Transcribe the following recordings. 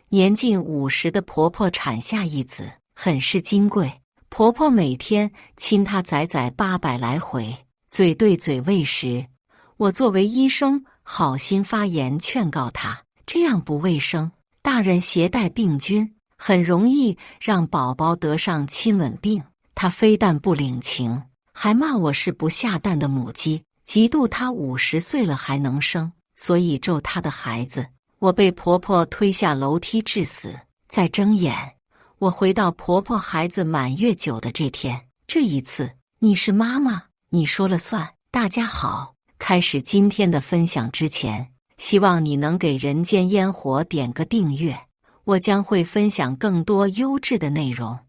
年近50的婆婆产下一子，很是金贵。婆婆每天亲她宰800来回，嘴对嘴喂食。我作为医生，好心发言劝告她，这样不卫生，大人携带病菌，很容易让宝宝得上亲吻病。她非但不领情，还骂我是不下蛋的母鸡，嫉妒她50岁了还能生，所以咒她的孩子。我被婆婆推下楼梯致死。再睁眼，我回到婆婆孩子满月酒的这天。这一次，你是妈妈，你说了算。大家好，开始今天的分享之前，希望你能给人间烟火点个订阅，我将会分享更多优质的内容。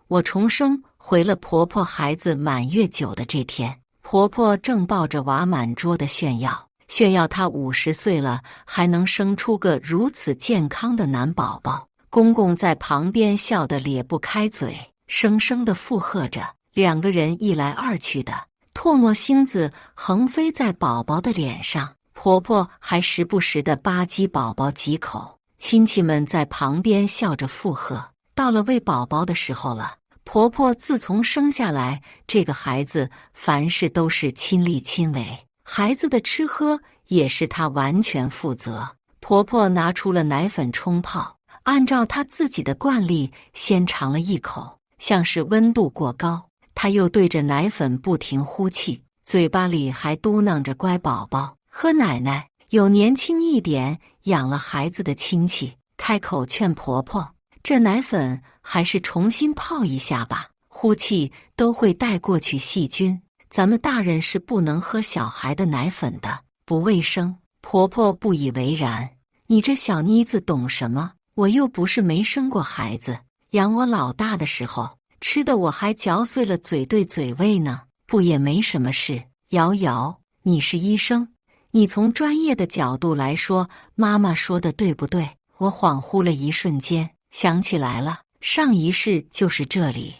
我重生回了婆婆孩子满月酒的这天，婆婆正抱着娃满桌的炫耀她50岁了还能生出个如此健康的男宝宝。公公在旁边笑得咧不开嘴，生生地附和着。两个人一来二去的，唾沫星子横飞在宝宝的脸上，婆婆还时不时地吧唧宝宝几口。亲戚们在旁边笑着附和。到了喂宝宝的时候了，婆婆自从生下来，这个孩子凡事都是亲力亲为，孩子的吃喝也是她完全负责。婆婆拿出了奶粉冲泡，按照她自己的惯例先尝了一口，像是温度过高，她又对着奶粉不停呼气，嘴巴里还嘟囔着乖宝宝，喝奶奶。有年轻一点养了孩子的亲戚开口劝婆婆，这奶粉还是重新泡一下吧，呼气都会带过去细菌，咱们大人是不能喝小孩的奶粉的，不卫生。婆婆不以为然，你这小妮子懂什么？我又不是没生过孩子，养我老大的时候，吃的我还嚼碎了嘴对嘴喂呢，不也没什么事。瑶，你是医生，你从专业的角度来说，妈妈说的对不对？我恍惚了一瞬间，想起来了，上一世就是这里。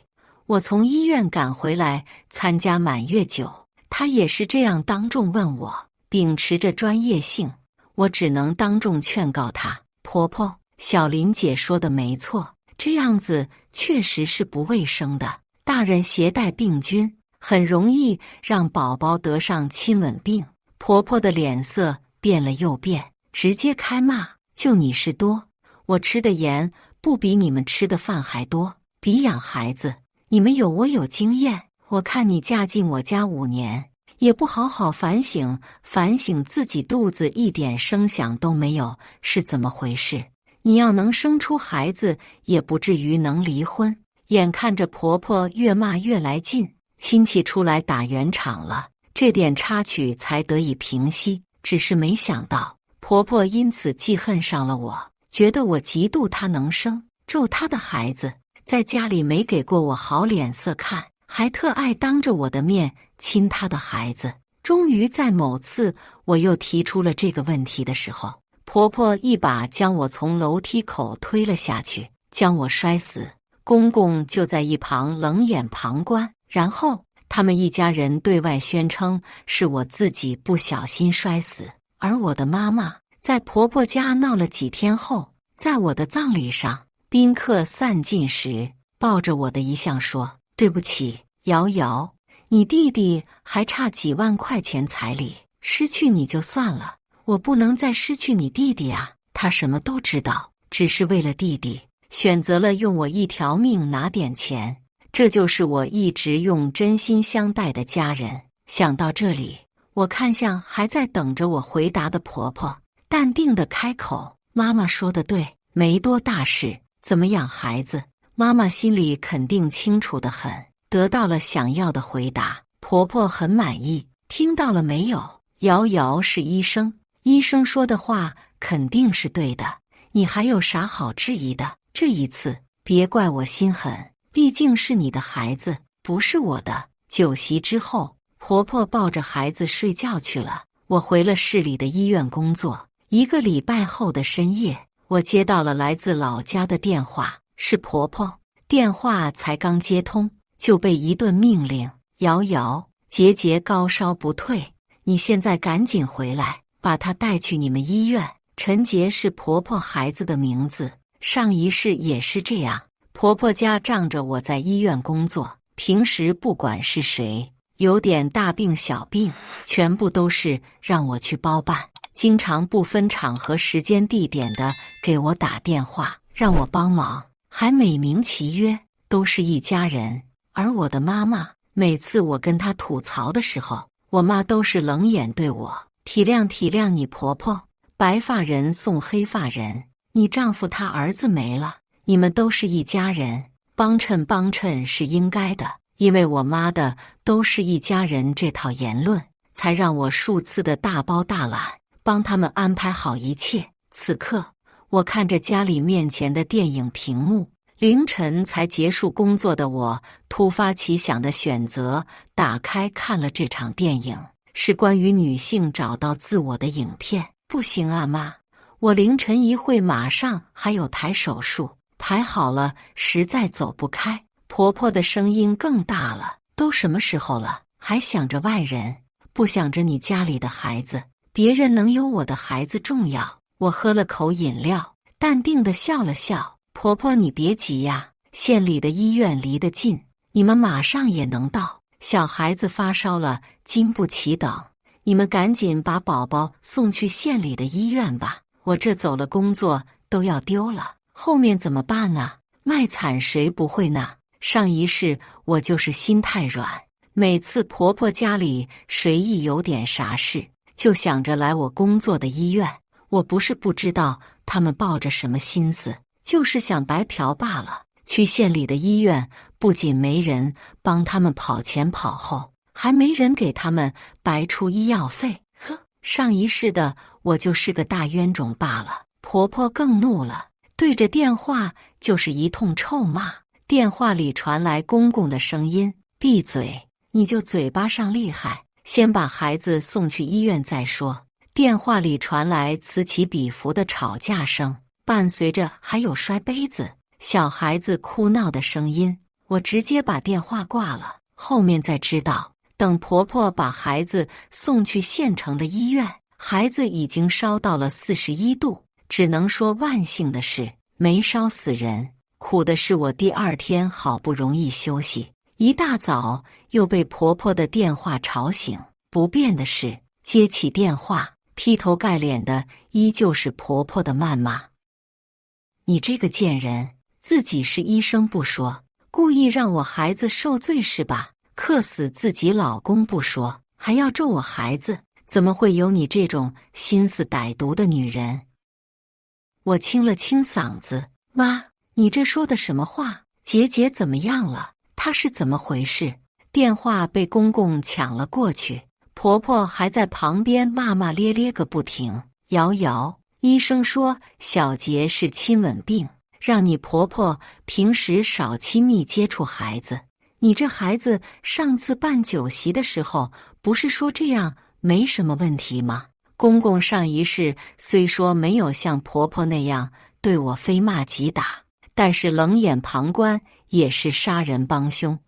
我从医院赶回来参加满月酒，他也是这样当众问我。秉持着专业性，我只能当众劝告他，婆婆，小林姐说的没错，这样子确实是不卫生的，大人携带病菌，很容易让宝宝得上亲吻病。婆婆的脸色变了又变，直接开骂，就你事多，我吃的盐不比你们吃的饭还多，比养孩子，你们有我有经验，我看你嫁进我家5年，也不好好反省自己肚子一点声响都没有，是怎么回事？你要能生出孩子，也不至于能离婚。眼看着婆婆越骂越来劲，亲戚出来打圆场了，这点插曲才得以平息。只是没想到，婆婆因此记恨上了我，觉得我嫉妒她能生，咒她的孩子，在家里没给过我好脸色看，还特爱当着我的面亲她的孩子。终于在某次我又提出了这个问题的时候，婆婆一把将我从楼梯口推了下去，将我摔死。公公就在一旁冷眼旁观，然后他们一家人对外宣称是我自己不小心摔死。而我的妈妈在婆婆家闹了几天后，在我的葬礼上，宾客散尽时，抱着我的遗像说，对不起，瑶，你弟弟还差几万块钱彩礼，失去你就算了，我不能再失去你弟弟啊。他什么都知道，只是为了弟弟，选择了用我一条命拿点钱，这就是我一直用真心相待的家人。想到这里，我看向还在等着我回答的婆婆，淡定地开口，妈妈说的对，没多大事，怎么养孩子，妈妈心里肯定清楚得很。得到了想要的回答，婆婆很满意。听到了没有？瑶是医生，医生说的话肯定是对的，你还有啥好质疑的？这一次别怪我心狠，毕竟是你的孩子，不是我的。酒席之后，婆婆抱着孩子睡觉去了，我回了市里的医院工作。1个礼拜后的深夜，我接到了来自老家的电话，是婆婆。电话才刚接通，就被一顿命令，瑶，节高烧不退，你现在赶紧回来，把她带去你们医院。陈杰是婆婆孩子的名字，上一世也是这样，婆婆家仗着我在医院工作，平时不管是谁有点大病小病，全部都是让我去包办，经常不分场合时间地点的给我打电话让我帮忙，还美名其曰都是一家人。而我的妈妈，每次我跟她吐槽的时候，我妈都是冷眼对我，体谅体谅你婆婆，白发人送黑发人，你丈夫他儿子没了，你们都是一家人，帮衬帮衬是应该的。因为我妈的都是一家人这套言论，才让我数次的大包大揽，帮他们安排好一切。此刻，我看着家里面前的电影屏幕，凌晨才结束工作的我，突发奇想的选择打开看了这场电影，是关于女性找到自我的影片。不行啊妈，我凌晨一会马上还有台手术，排好了，实在走不开。婆婆的声音更大了，都什么时候了，还想着外人，不想着你家里的孩子，别人能有我的孩子重要。我喝了口饮料，淡定地笑了笑，婆婆你别急呀，县里的医院离得近，你们马上也能到，小孩子发烧了经不起等，你们赶紧把宝宝送去县里的医院吧，我这走了工作都要丢了，后面怎么办呢？卖惨谁不会呢？上一世我就是心太软，每次婆婆家里谁一有点啥事，就想着来我工作的医院。我不是不知道他们抱着什么心思，就是想白嫖罢了。去县里的医院，不仅没人帮他们跑前跑后，还没人给他们白出医药费。呵，上一世的我就是个大冤种罢了。婆婆更怒了，对着电话就是一通臭骂。电话里传来公公的声音：“闭嘴，你就嘴巴上厉害，先把孩子送去医院再说。”电话里传来此起彼伏的吵架声，伴随着还有摔杯子、小孩子哭闹的声音。我直接把电话挂了，后面才知道，等婆婆把孩子送去县城的医院，孩子已经烧到了41度，只能说万幸的是没烧死人。苦的是我第二天好不容易休息，一大早又被婆婆的电话吵醒。不变的是，接起电话，劈头盖脸的依旧是婆婆的谩骂。你这个贱人，自己是医生不说，故意让我孩子受罪是吧？克死自己老公不说，还要咒我孩子，怎么会有你这种心思歹毒的女人？我清了清嗓子，妈，你这说的什么话？姐姐怎么样了？她是怎么回事？电话被公公抢了过去，婆婆还在旁边骂骂咧咧个不停。瑶瑶，医生说小杰是亲吻病，让你婆婆平时少亲密接触孩子。你这孩子上次办酒席的时候，不是说这样没什么问题吗？公公上一世虽说没有像婆婆那样对我非骂即打，但是冷眼旁观也是杀人帮凶。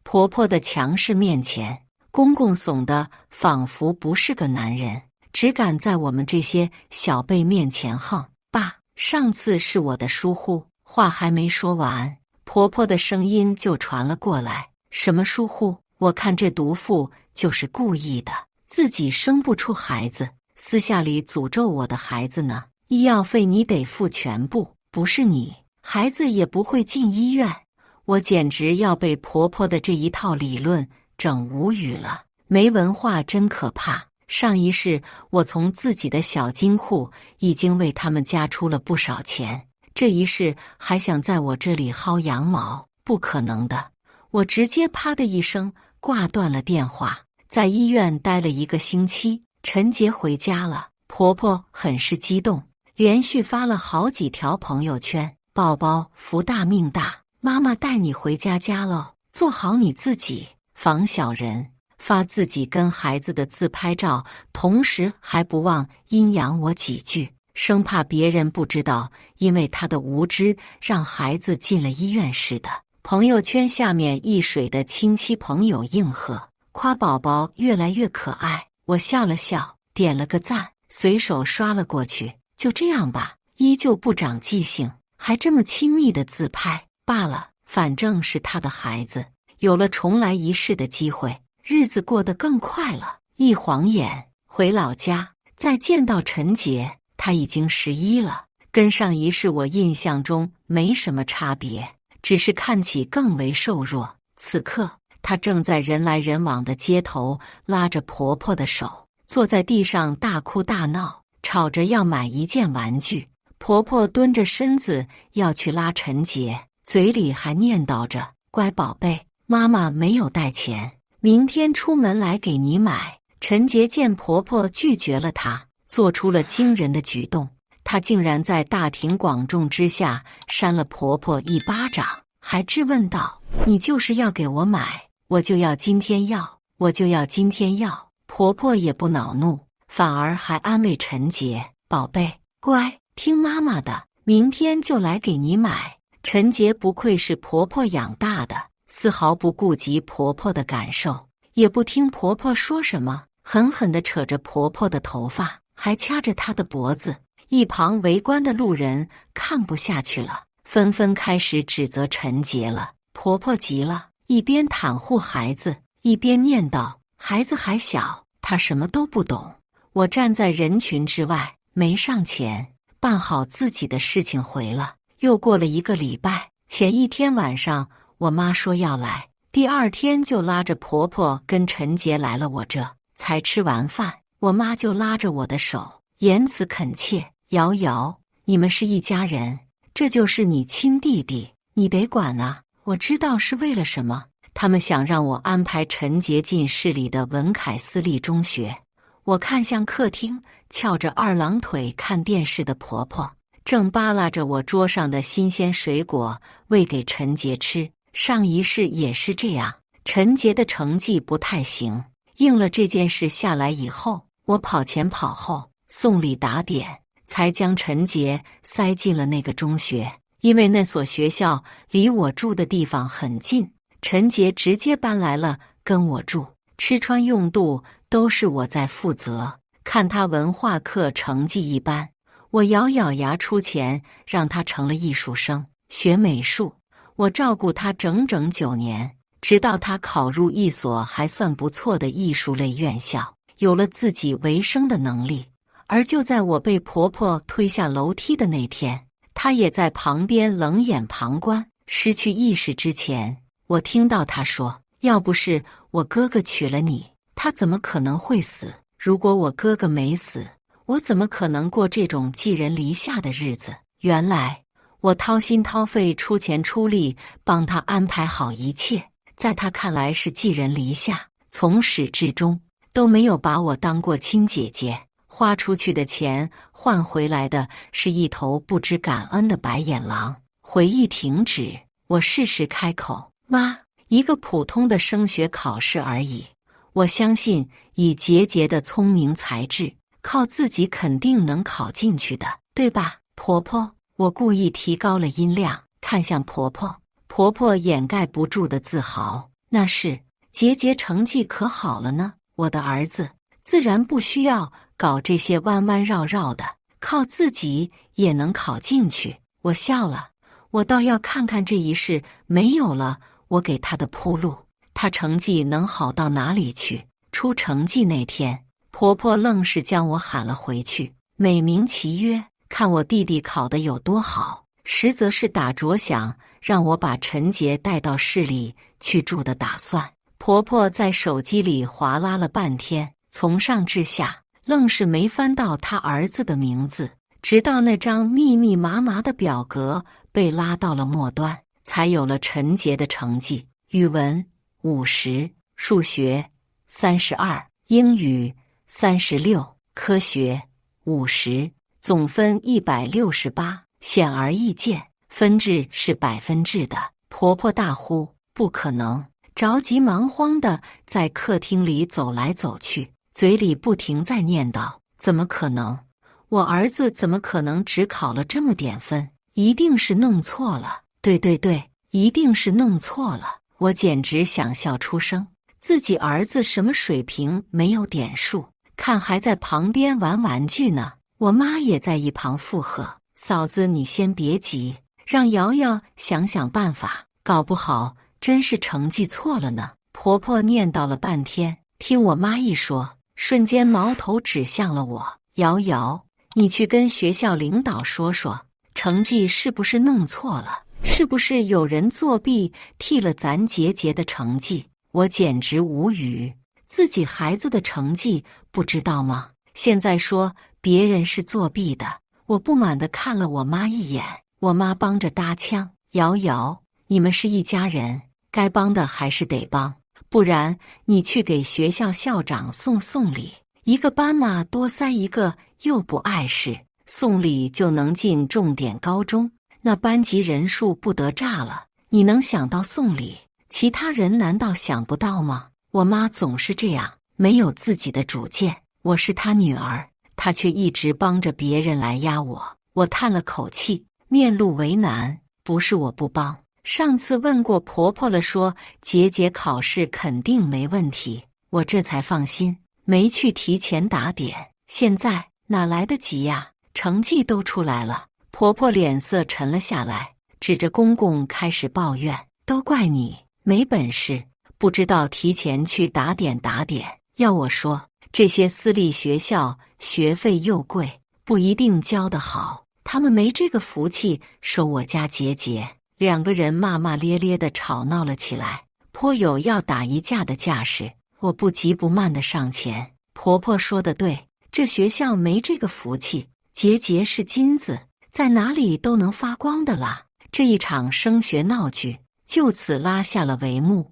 婆婆的强势面前，公公怂的仿佛不是个男人，只敢在我们这些小辈面前横。爸，上次是我的疏忽。话还没说完，婆婆的声音就传了过来。什么疏忽？我看这毒妇就是故意的，自己生不出孩子，私下里诅咒我的孩子呢。医药费你得付全部，不是你，孩子也不会进医院。我简直要被婆婆的这一套理论整无语了。没文化真可怕。上一世我从自己的小金库已经为他们家出了不少钱，这一世还想在我这里薅羊毛，不可能的。我直接啪的一声挂断了电话。在医院待了1个星期，陈杰回家了，婆婆很是激动，连续发了好几条朋友圈：宝宝福大命大，妈妈带你回家喽，做好你自己，防小人。发自己跟孩子的自拍照，同时还不忘阴阳我几句，生怕别人不知道，因为他的无知让孩子进了医院似的。朋友圈下面一水的亲戚朋友应和，夸宝宝越来越可爱。我笑了笑，点了个赞，随手刷了过去。就这样吧，依旧不长记性，还这么亲密的自拍。罢了，反正是他的孩子，有了重来一世的机会，日子过得更快了。一晃眼回老家，再见到陈杰，他已经11了，跟上一世我印象中没什么差别，只是看起更为瘦弱。此刻她正在人来人往的街头，拉着婆婆的手，坐在地上大哭大闹，吵着要买一件玩具。婆婆蹲着身子要去拉陈杰，嘴里还念叨着：“乖宝贝，妈妈没有带钱，明天出门来给你买。”陈杰见婆婆拒绝了她，做出了惊人的举动，她竟然在大庭广众之下扇了婆婆一巴掌，还质问道：“你就是要给我买，我就要今天要，我就要今天要。”婆婆也不恼怒，反而还安慰陈杰：“宝贝，乖，听妈妈的，明天就来给你买。”陈杰不愧是婆婆养大的，丝毫不顾及婆婆的感受，也不听婆婆说什么，狠狠地扯着婆婆的头发，还掐着她的脖子。一旁围观的路人看不下去了，纷纷开始指责陈杰了。婆婆急了，一边袒护孩子，一边念叨：“孩子还小，他什么都不懂。我站在人群之外，没上前，办好自己的事情回了。又过了1个礼拜，前一天晚上我妈说要来，第2天就拉着婆婆跟陈杰来了我这。才吃完饭，我妈就拉着我的手，言辞恳切：瑶瑶，你们是一家人，这就是你亲弟弟，你得管啊。我知道是为了什么，他们想让我安排陈杰进市里的文凯私立中学。”我看向客厅，翘着2郎腿看电视的婆婆，正扒拉着我桌上的新鲜水果喂给陈杰吃。上一世也是这样，陈杰的成绩不太行，应了这件事下来以后，我跑前跑后，送礼打点，才将陈杰塞进了那个中学。因为那所学校离我住的地方很近，陈杰直接搬来了跟我住，吃穿用度都是我在负责。看他文化课成绩一般，我咬咬牙出钱让他成了艺术生，学美术。我照顾他整整9年，直到他考入一所还算不错的艺术类院校，有了自己维生的能力。而就在我被婆婆推下楼梯的那天，他也在旁边冷眼旁观。失去意识之前，我听到他说：“要不是我哥哥娶了你，他怎么可能会死？如果我哥哥没死，我怎么可能过这种寄人篱下的日子？”原来我掏心掏肺出钱出力帮他安排好一切，在他看来是寄人篱下，从始至终都没有把我当过亲姐姐。花出去的钱换回来的是一头不知感恩的白眼狼。回忆停止，我适时开口：“妈，一个普通的升学考试而已，我相信以杰杰的聪明才智，靠自己肯定能考进去的，对吧？”婆婆，我故意提高了音量，看向婆婆。婆婆掩盖不住的自豪：“那是，杰杰成绩可好了呢，我的儿子自然不需要搞这些弯弯绕绕的，靠自己也能考进去。”我笑了，我倒要看看这一世没有了我给他的铺路，他成绩能好到哪里去？出成绩那天，婆婆愣是将我喊了回去，美名其曰看我弟弟考得有多好，实则是打着想让我把陈杰带到市里去住的打算。婆婆在手机里划拉了半天，从上至下愣是没翻到他儿子的名字，直到那张密密麻麻的表格被拉到了末端，才有了陈杰的成绩：语文50，数学32，英语36，科学50，总分168。显而易见，分制是100%的。婆婆大呼：“不可能！”着急忙慌地在客厅里走来走去，嘴里不停在念叨：“怎么可能？我儿子怎么可能只考了这么点分？一定是弄错了。对对对，一定是弄错了。”我简直想笑出声，自己儿子什么水平没有点数，看还在旁边玩玩具呢。我妈也在一旁附和：“嫂子你先别急，让瑶瑶想想办法，搞不好真是成绩错了呢。婆婆念叨了半天，听我妈一说，瞬间矛头指向了我。瑶瑶，你去跟学校领导说说，成绩是不是弄错了？是不是有人作弊替了咱杰杰的成绩？我简直无语，自己孩子的成绩不知道吗？现在说别人是作弊的。我不满地看了我妈一眼，我妈帮着搭腔：瑶瑶，你们是一家人，该帮的还是得帮，不然你去给学校校长送礼，一个班嘛多塞一个又不碍事，送礼就能进重点高中，那班级人数不得炸了。你能想到送礼，其他人难道想不到吗？我妈总是这样，没有自己的主见。我是她女儿，她却一直帮着别人来压我。我叹了口气，面露为难。不是我不帮，上次问过婆婆了，说杰杰考试肯定没问题，我这才放心，没去提前打点。现在哪来得及呀？成绩都出来了。婆婆脸色沉了下来，指着公公开始抱怨：都怪你没本事，不知道提前去打点。要我说，这些私立学校学费又贵，不一定教得好，他们没这个福气收我家杰杰。两个人骂骂咧咧地吵闹了起来，颇有要打一架的架势。我不急不慢地上前：婆婆说得对，这学校没这个福气，杰杰是金子，在哪里都能发光的啦。这一场升学闹剧就此拉下了帷幕，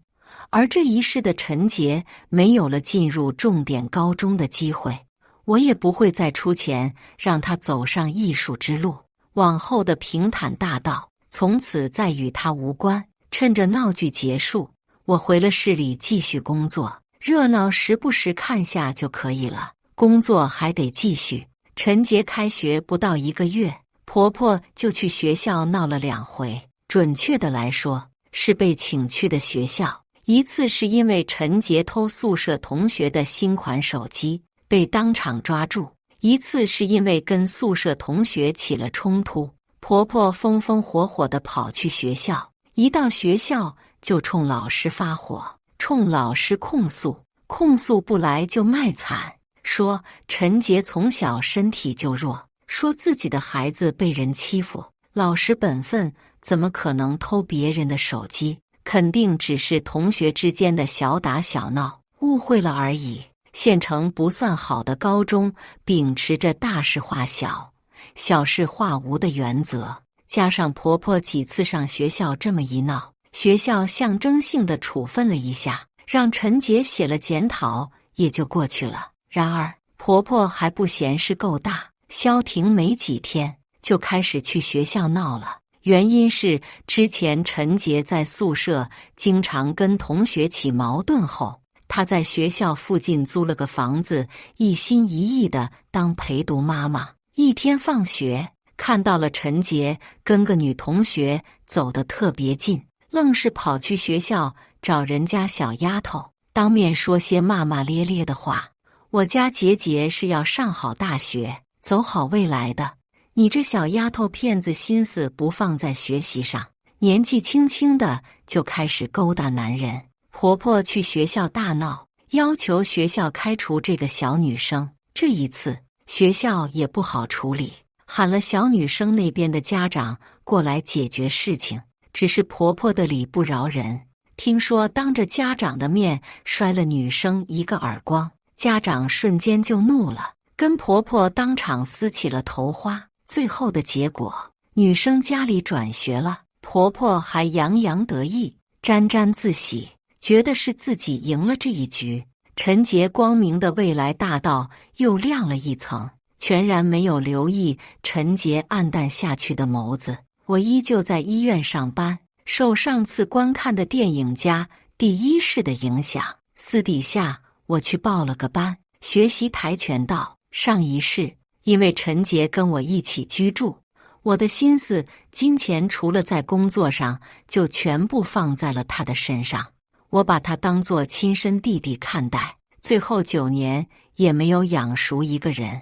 而这一世的陈杰没有了进入重点高中的机会，我也不会再出钱让他走上艺术之路，往后的平坦大道从此再与他无关。趁着闹剧结束，我回了市里继续工作，热闹时不时看下就可以了，工作还得继续。陈杰开学不到1个月，婆婆就去学校闹了2回，准确的来说是被请去的学校。一次是因为陈杰偷宿舍同学的新款手机被当场抓住，一次是因为跟宿舍同学起了冲突，婆婆风风火火地跑去学校，一到学校就冲老师发火，冲老师控诉不来就卖惨，说陈杰从小身体就弱，说自己的孩子被人欺负，老实本分怎么可能偷别人的手机，肯定只是同学之间的小打小闹，误会了而已。县城不算好的高中秉持着大事化小，小事化无的原则，加上婆婆几次上学校这么一闹，学校象征性的处分了一下，让陈杰写了检讨也就过去了。然而婆婆还不嫌事够大，消停没几天就开始去学校闹了。原因是之前陈杰在宿舍经常跟同学起矛盾后，他在学校附近租了个房子，一心一意地当陪读妈妈。一天放学，看到了陈杰跟个女同学走得特别近，愣是跑去学校找人家小丫头，当面说些骂骂咧咧的话。我家杰杰是要上好大学，走好未来的，你这小丫头片子心思不放在学习上，年纪轻轻的就开始勾搭男人。婆婆去学校大闹，要求学校开除这个小女生。这一次学校也不好处理，喊了小女生那边的家长过来解决事情。只是婆婆的理不饶人，听说当着家长的面摔了女生一个耳光，家长瞬间就怒了，跟婆婆当场撕起了头花。最后的结果，女生家里转学了，婆婆还洋洋得意，沾沾自喜，觉得是自己赢了这一局。陈杰光明的未来大道又亮了一层，全然没有留意陈杰黯淡下去的眸子。我依旧在医院上班，受上次观看的电影家第1世的影响，私底下我去报了个班，学习跆拳道。上一世因为陈杰跟我一起居住，我的心思金钱除了在工作上，就全部放在了他的身上。我把他当作亲生弟弟看待，最后9年也没有养熟一个人。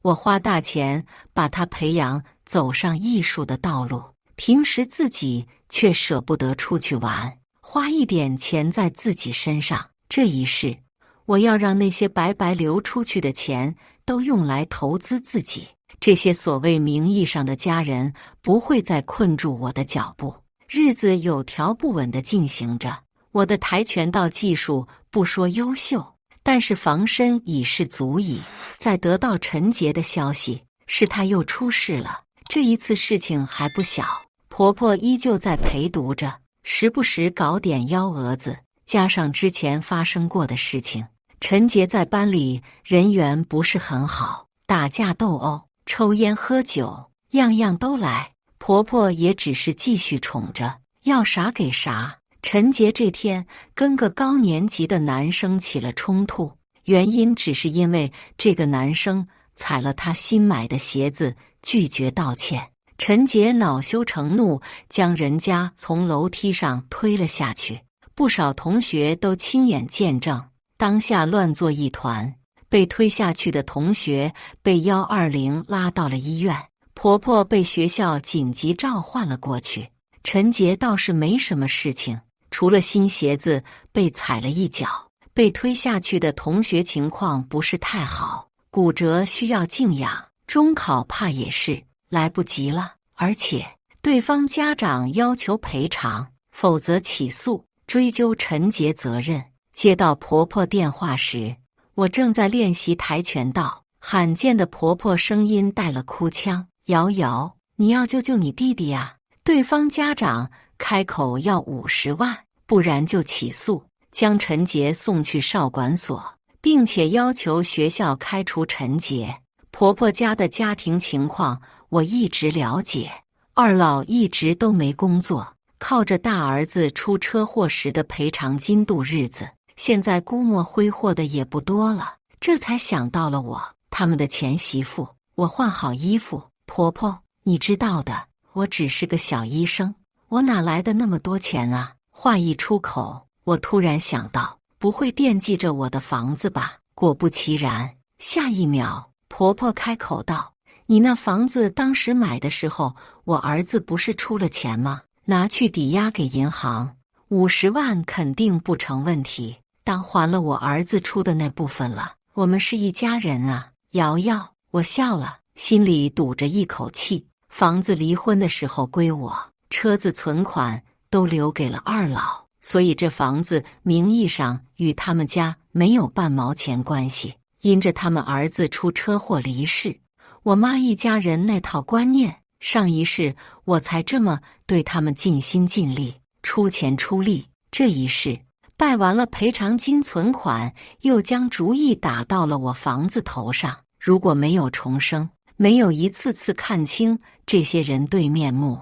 我花大钱把她培养走上艺术的道路，平时自己却舍不得出去玩，花一点钱在自己身上。这一世，我要让那些白白流出去的钱都用来投资自己。这些所谓名义上的家人不会再困住我的脚步，日子有条不紊地进行着。我的跆拳道技术不说优秀，但是防身已是足矣。在得到陈杰的消息，是他又出事了。这一次事情还不小，婆婆依旧在陪读着，时不时搞点幺蛾子，加上之前发生过的事情，陈杰在班里人缘不是很好，打架斗殴、抽烟喝酒，样样都来。婆婆也只是继续宠着，要啥给啥。陈杰这天跟个高年级的男生起了冲突，原因只是因为这个男生踩了他新买的鞋子，拒绝道歉。陈杰恼羞成怒，将人家从楼梯上推了下去，不少同学都亲眼见证，当下乱作一团。被推下去的同学被120拉到了医院，婆婆被学校紧急召唤了过去。陈杰倒是没什么事情，除了新鞋子被踩了一脚，被推下去的同学情况不是太好，骨折需要静养，中考怕也是来不及了。而且对方家长要求赔偿，否则起诉追究陈杰责任。接到婆婆电话时，我正在练习跆拳道，罕见的婆婆声音带了哭腔：瑶瑶，你要救救你弟弟呀！对方家长开口要50万，不然就起诉，将陈杰送去少管所，并且要求学校开除陈杰。婆婆家的家庭情况我一直了解，二老一直都没工作，靠着大儿子出车祸时的赔偿金度日子，现在估摸挥霍的也不多了，这才想到了我，他们的前媳妇。我换好衣服，婆婆，你知道的，我只是个小医生，我哪来的那么多钱啊？话一出口，我突然想到，不会惦记着我的房子吧？果不其然，下一秒，婆婆开口道：你那房子当时买的时候，我儿子不是出了钱吗？拿去抵押给银行，50万肯定不成问题，当还了我儿子出的那部分了。我们是一家人啊，瑶瑶。我笑了，心里堵着一口气。房子离婚的时候归我，车子存款都留给了二老，所以这房子名义上与他们家没有半毛钱关系。因着他们儿子出车祸离世，我妈一家人那套观念，上一世我才这么对他们尽心尽力，出钱出力。这一世败完了赔偿金存款，又将主意打到了我房子头上。如果没有重生，没有一次次看清这些人对面目，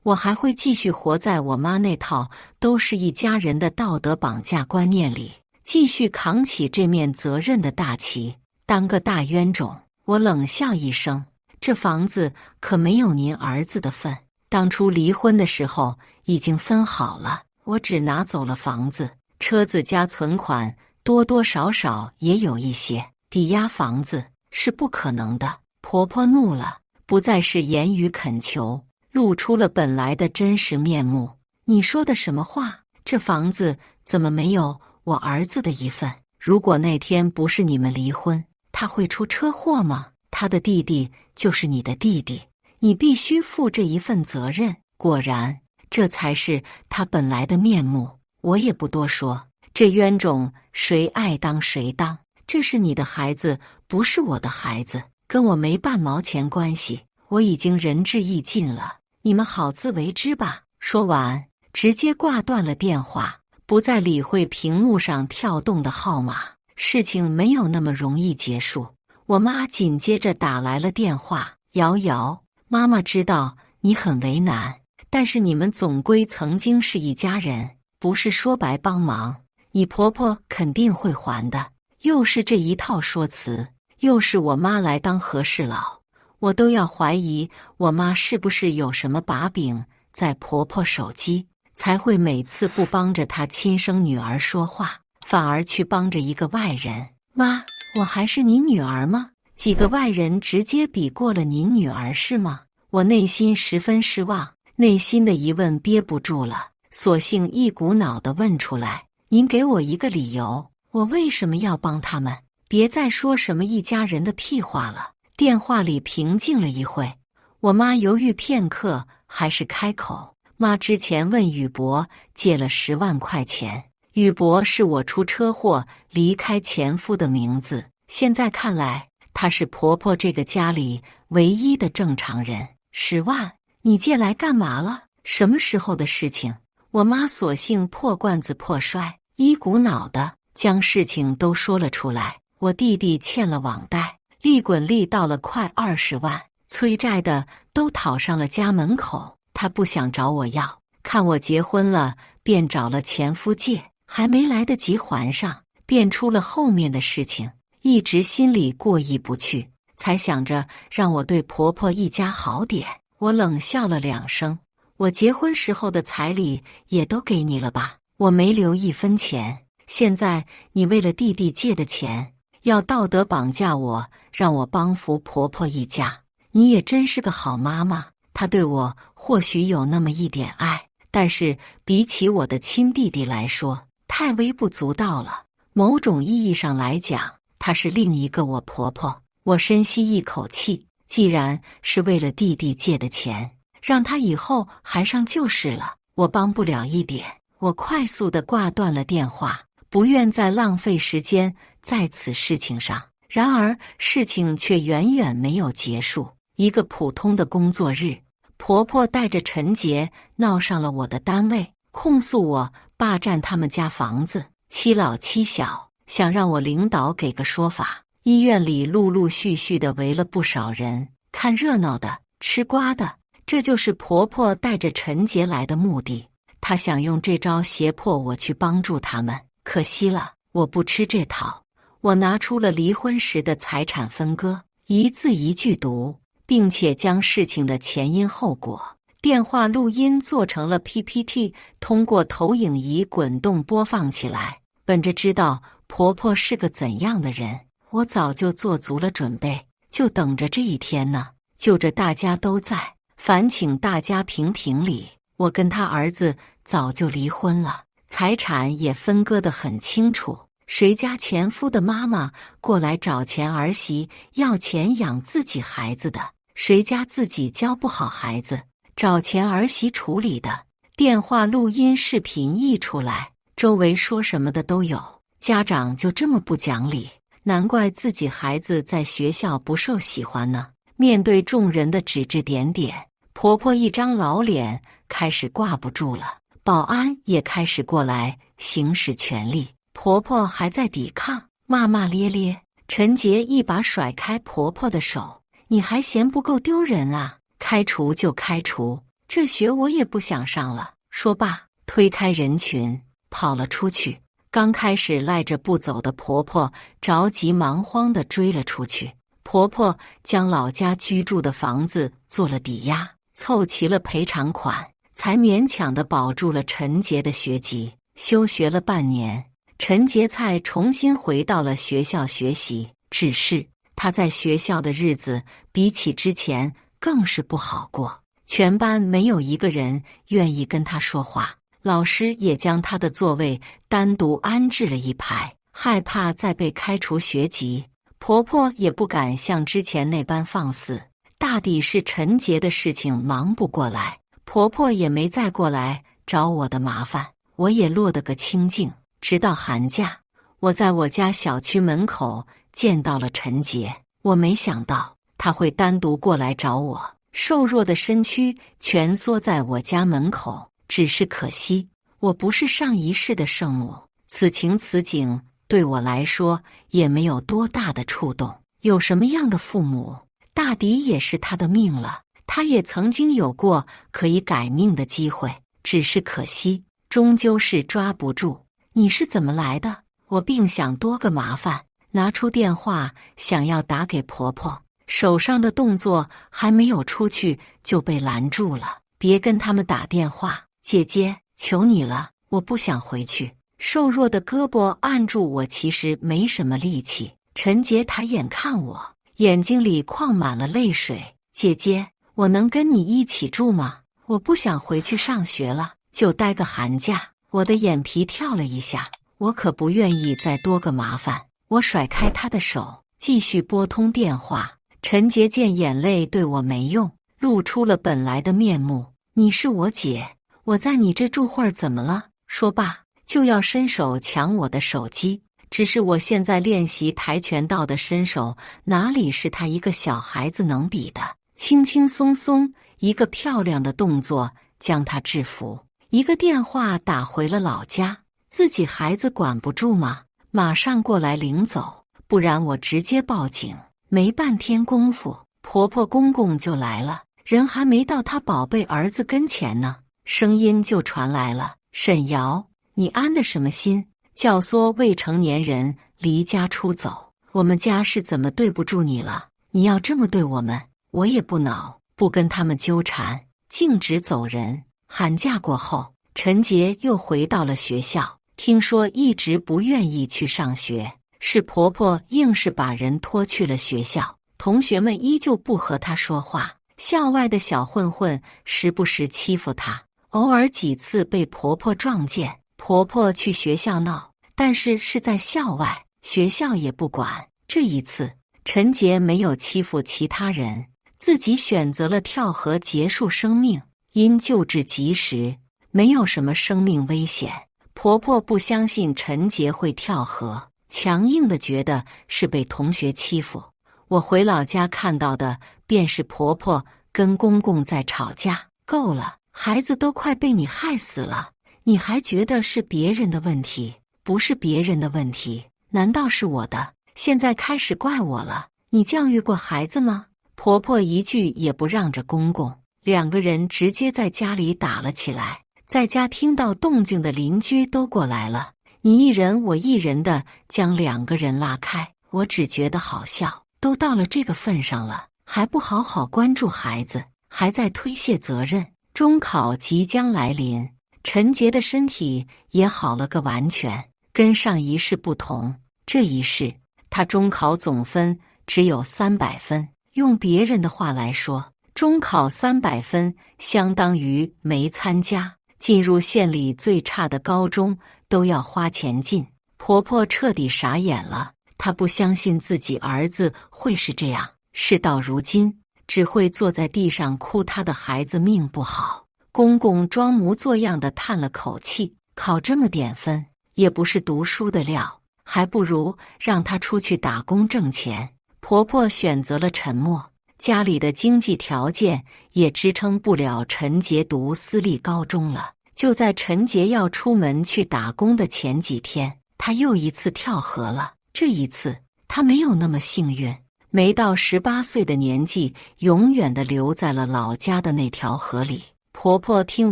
我还会继续活在我妈那套都是一家人的道德绑架观念里，继续扛起这面责任的大旗，当个大冤种。我冷笑一声，这房子可没有您儿子的份，当初离婚的时候已经分好了，我只拿走了房子，车子加存款多多少少也有一些，抵押房子是不可能的。婆婆怒了，不再是言语恳求，露出了本来的真实面目。你说的什么话？这房子怎么没有我儿子的一份？如果那天不是你们离婚，他会出车祸吗？他的弟弟就是你的弟弟，你必须负这一份责任。果然，这才是他本来的面目。我也不多说，这冤种谁爱当谁当。这是你的孩子，不是我的孩子，跟我没半毛钱关系。我已经仁至义尽了，你们好自为之吧。说完，直接挂断了电话，不再理会屏幕上跳动的号码。事情没有那么容易结束。我妈紧接着打来了电话：瑶瑶，妈妈知道你很为难，但是你们总归曾经是一家人，不是说白帮忙，你婆婆肯定会还的。又是这一套说辞，又是我妈来当和事佬，我都要怀疑我妈是不是有什么把柄在婆婆手机，才会每次不帮着她亲生女儿说话，反而去帮着一个外人。妈，我还是你女儿吗？几个外人直接比过了您女儿是吗？我内心十分失望，内心的疑问憋不住了，索性一股脑地问出来：您给我一个理由，我为什么要帮他们？别再说什么一家人的屁话了。电话里平静了一会，我妈犹豫片刻，还是开口：妈之前问宇博借了10万块钱，宇博是我出车祸离开前夫的名字，现在看来他是婆婆这个家里唯一的正常人。10万，你借来干嘛了？什么时候的事情？我妈索性破罐子破摔，一股脑的将事情都说了出来。我弟弟欠了网贷，利滚利到了快20万，催债的都讨上了家门口。他不想找我要，看我结婚了，便找了前夫借，还没来得及还上，便出了后面的事情。一直心里过意不去，才想着让我对婆婆一家好点。我冷笑了2声，我结婚时候的彩礼也都给你了吧？我没留1分钱。现在你为了弟弟借的钱，要道德绑架我，让我帮扶婆婆一家。你也真是个好妈妈。她对我或许有那么一点爱，但是比起我的亲弟弟来说，太微不足道了。某种意义上来讲，她是另一个我婆婆。我深吸一口气，既然是为了弟弟借的钱，让他以后还上就是了。我帮不了一点。我快速地挂断了电话，不愿再浪费时间在此事情上。然而事情却远远没有结束。一个普通的工作日，婆婆带着陈杰闹上了我的单位，控诉我霸占他们家房子，欺老欺小，想让我领导给个说法。医院里陆陆续续的围了不少人，看热闹的，吃瓜的。这就是婆婆带着陈杰来的目的。她想用这招胁迫我去帮助他们，可惜了，我不吃这套。我拿出了离婚时的财产分割，一字一句读，并且将事情的前因后果、电话录音做成了 PPT， 通过投影仪滚动播放起来。本着知道婆婆是个怎样的人，我早就做足了准备，就等着这一天呢。就着大家都在，烦请大家评评理。我跟他儿子早就离婚了，财产也分割得很清楚。谁家前夫的妈妈过来找钱儿媳要钱养自己孩子的，谁家自己教不好孩子找钱儿媳处理的。电话录音视频一出来，周围说什么的都有。家长就这么不讲理，难怪自己孩子在学校不受喜欢呢。面对众人的指指点点，婆婆一张老脸开始挂不住了，保安也开始过来行使权力。婆婆还在抵抗，骂骂咧咧。陈杰一把甩开婆婆的手：你还嫌不够丢人啊？开除就开除，这学我也不想上了。说罢，推开人群跑了出去。刚开始赖着不走的婆婆着急忙慌地追了出去。婆婆将老家居住的房子做了抵押，凑齐了赔偿款，才勉强地保住了陈杰的学籍。休学了半年，陈杰才重新回到了学校学习。只是他在学校的日子比起之前更是不好过，全班没有一个人愿意跟他说话，老师也将他的座位单独安置了一排，害怕再被开除学籍。婆婆也不敢像之前那般放肆，大抵是陈杰的事情忙不过来，婆婆也没再过来找我的麻烦，我也落得个清静。直到寒假，我在我家小区门口见到了陈杰，我没想到他会单独过来找我，瘦弱的身躯蜷缩在我家门口。只是可惜，我不是上一世的圣母，此情此景对我来说也没有多大的触动。有什么样的父母，大抵也是他的命了。他也曾经有过可以改命的机会，只是可惜，终究是抓不住。你是怎么来的？我并想多个麻烦，拿出电话想要打给婆婆，手上的动作还没有出去就被拦住了。别跟他们打电话，姐姐，求你了，我不想回去。瘦弱的胳膊按住我，其实没什么力气。陈杰抬眼看我，眼睛里框满了泪水。姐姐，我能跟你一起住吗？我不想回去上学了，就待个寒假。我的眼皮跳了一下，我可不愿意再多个麻烦。我甩开他的手，继续拨通电话。陈杰见眼泪对我没用，露出了本来的面目。你是我姐，我在你这住会儿怎么了？说罢就要伸手抢我的手机。只是我现在练习跆拳道的身手，哪里是他一个小孩子能比的？轻轻松松一个漂亮的动作将他制服。一个电话打回了老家，自己孩子管不住吗？马上过来领走，不然我直接报警。没半天功夫，婆婆公公就来了，人还没到他宝贝儿子跟前呢，声音就传来了：沈瑶，你安的什么心？教唆未成年人离家出走，我们家是怎么对不住你了？你要这么对我们，我也不恼，不跟他们纠缠，径直走人。寒假过后，陈杰又回到了学校，听说一直不愿意去上学，是婆婆硬是把人拖去了学校。同学们依旧不和他说话，校外的小混混时不时欺负他，偶尔几次被婆婆撞见。婆婆去学校闹，但是是在校外，学校也不管。这一次，陈杰没有欺负其他人，自己选择了跳河结束生命。因救治及时，没有什么生命危险。婆婆不相信陈杰会跳河，强硬地觉得是被同学欺负。我回老家看到的便是婆婆跟公公在吵架。够了，孩子都快被你害死了，你还觉得是别人的问题？不是别人的问题，难道是我的？现在开始怪我了？你教育过孩子吗？婆婆一句也不让着公公，两个人直接在家里打了起来。在家听到动静的邻居都过来了，你一人我一人的将两个人拉开。我只觉得好笑，都到了这个份上了，还不好好关注孩子，还在推卸责任。中考即将来临，陈杰的身体也好了个完全，跟上一试不同。这一试，他中考总分只有300分，用别人的话来说，中考300分相当于没参加。进入县里最差的高中都要花钱进。婆婆彻底傻眼了，她不相信自己儿子会是这样，事到如今只会坐在地上哭她的孩子命不好。公公装模作样地叹了口气，考这么点分也不是读书的料，还不如让他出去打工挣钱。婆婆选择了沉默，家里的经济条件也支撑不了陈杰读私立高中了。就在陈杰要出门去打工的前几天，他又一次跳河了。这一次他没有那么幸运，没到18岁的年纪，永远地留在了老家的那条河里。婆婆听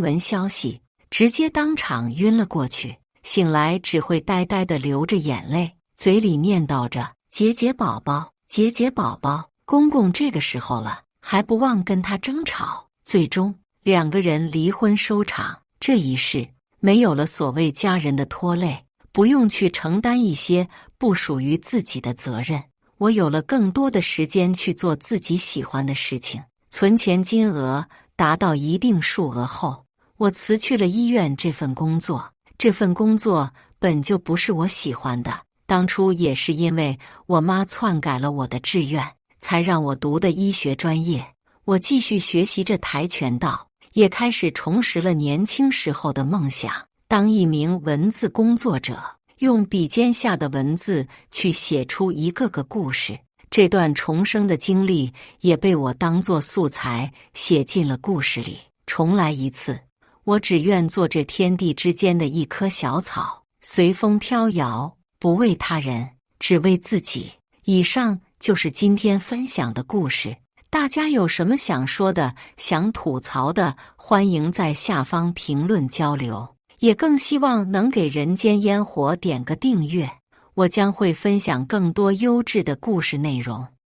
闻消息，直接当场晕了过去，醒来只会呆呆地流着眼泪，嘴里念叨着杰杰宝宝，杰杰宝宝。公公这个时候了，还不忘跟他争吵，最终两个人离婚收场。这一世没有了所谓家人的拖累，不用去承担一些不属于自己的责任，我有了更多的时间去做自己喜欢的事情。存钱金额达到一定数额后，我辞去了医院这份工作。这份工作本就不是我喜欢的，当初也是因为我妈篡改了我的志愿，才让我读的医学专业。我继续学习着跆拳道，也开始重拾了年轻时候的梦想，当一名文字工作者，用笔尖下的文字去写出一个个故事。这段重生的经历也被我当作素材写进了故事里。重来一次，我只愿做这天地之间的一棵小草，随风飘摇，不为他人，只为自己。以上就是今天分享的故事。大家有什么想说的、想吐槽的，欢迎在下方评论交流。也更希望能给人间烟火点个订阅，我将会分享更多优质的故事内容。